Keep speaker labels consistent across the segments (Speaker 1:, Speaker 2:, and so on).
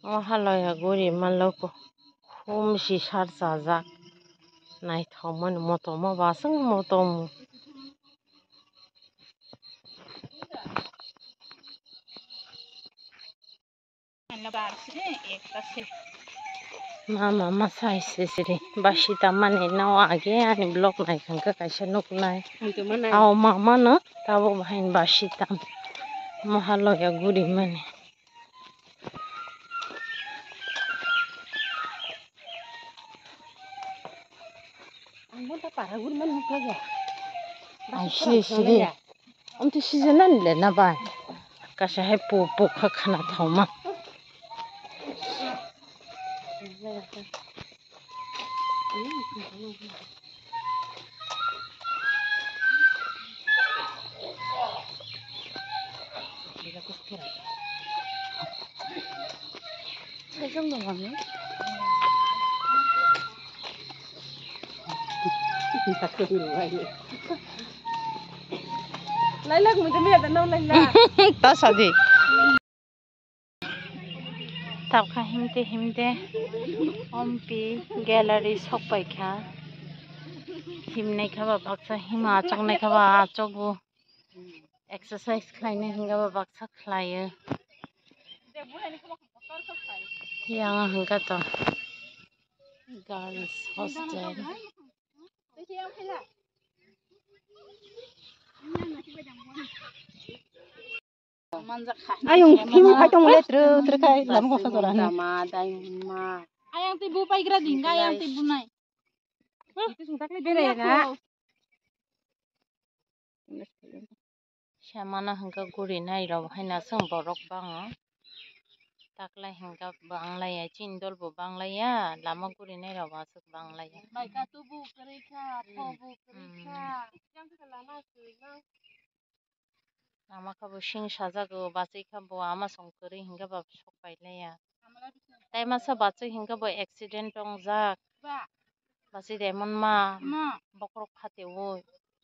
Speaker 1: महालया गुरि मानलौको खोमसि सारजाजाक नायथावमोन मटम बासों mutton mama masa isiri basita mani naw age ani blog nai khangka kaisa nuknai aw mama no tabo bahin basita mahalaya guri mani angota para guri mani mukhaga isiri amti sijanan le na ba kasa he po kha khana thawma Laila kung dami ada naw Laila. Tasadi. Tapka himte ompi gallery sokpai kha himnai khaba baksa hima achoknai khaba achogu exercise khlainai hingaba baksa khlaiyo yang hingga to girls hostel
Speaker 2: ayung him khatong le tru kai lam ko khajora na
Speaker 3: ayang tibu paigra dingga ayang tibu nai itu sungtakle bere na
Speaker 1: shamana hingga guri nai raw haina sung borok bang takla hingga banglaya chindol bo banglaya lama guri nai raw asuk banglaya
Speaker 3: baika tubu kerika thobu kerika jang lama suina
Speaker 1: lama khabo sing sajago basai khabo ama songkori hingga ba sok pailaya tai masa bachu hingga bo accident ongjak basi demon ma bokrok khate oi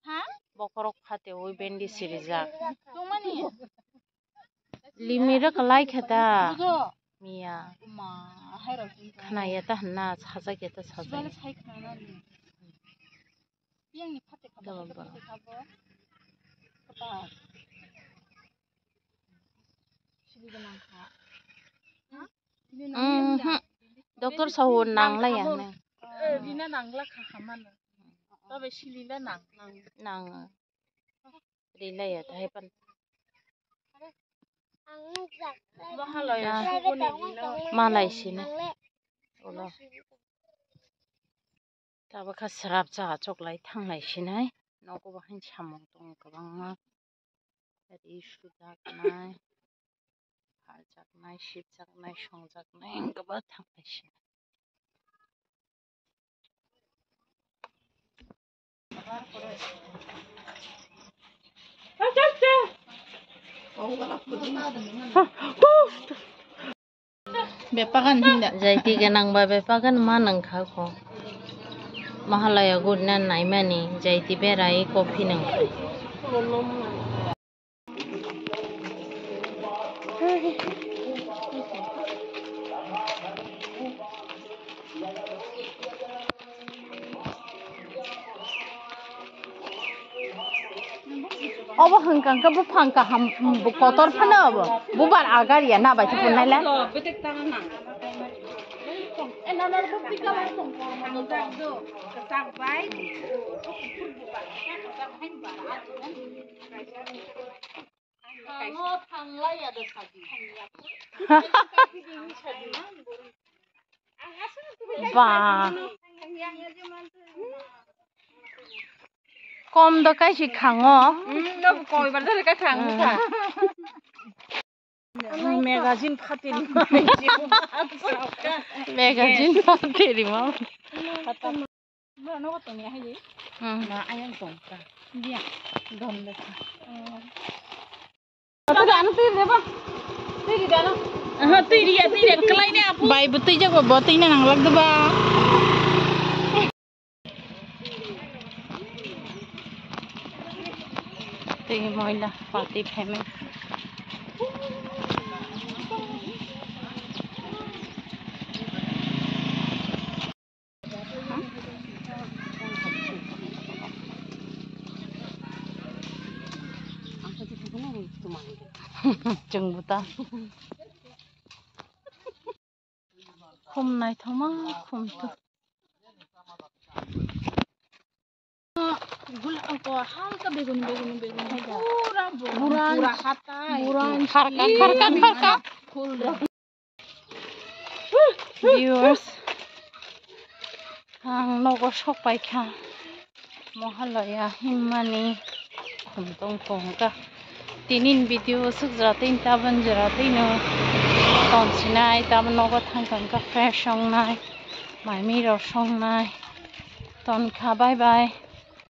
Speaker 3: ha
Speaker 1: bokrok khate oi bendi sirijak
Speaker 3: tongmani
Speaker 1: limira kalai khata
Speaker 3: bujo
Speaker 1: miya
Speaker 3: ma hairo
Speaker 1: khanaya ta hanna sajak eta sajak
Speaker 3: bale sai khana ni yang ni phate khabo kapa sibi nang kha ha
Speaker 1: doktor sawon nanglai ya ne
Speaker 3: rina nangla kha khamana tabe silila
Speaker 1: nang rilai ya tai pan
Speaker 3: mahalaya suguni dino
Speaker 1: malai sini ulo taba kha srap cha choklai thanglai sinai noko bahin samong tong kabangma ri sujak nai harjak nai shipjak nai songjak nai gaba thanglai sin
Speaker 3: bepakan hinda
Speaker 1: jaiti ganang ba bepakan manang khako mahalaya gurna naimani jaiti berai coffee nang khai Obo hengkang ke bupang ka ham kotor phana obo bubar agar ya na bai thun naila
Speaker 3: betek tangan nang enanar bukti kawan tong hangjak do kesak bai Ngo thanglai ada sadi
Speaker 1: ba kom do kai si khango
Speaker 3: no koi bar dale ka khang sa magazine phateli
Speaker 1: magazine phateli ma
Speaker 3: no ko tong ya hi na ayang tong ka dia dom le ta anu ti deba ti dana ha ti klai ne apu
Speaker 1: bai butai jago botai na nang lag deba Tinggi moila party family जोंबो दा खम नायथावमा खमथ'
Speaker 3: halka begun pura hata
Speaker 1: Karka viewers ang nogo sokpai kha mohalaya himmani khumtong tongka tinin video sukjratin taban jratin tonsinai taban nogo thangkang ka fresh songnai maimi ro songnai ton kha bye bye.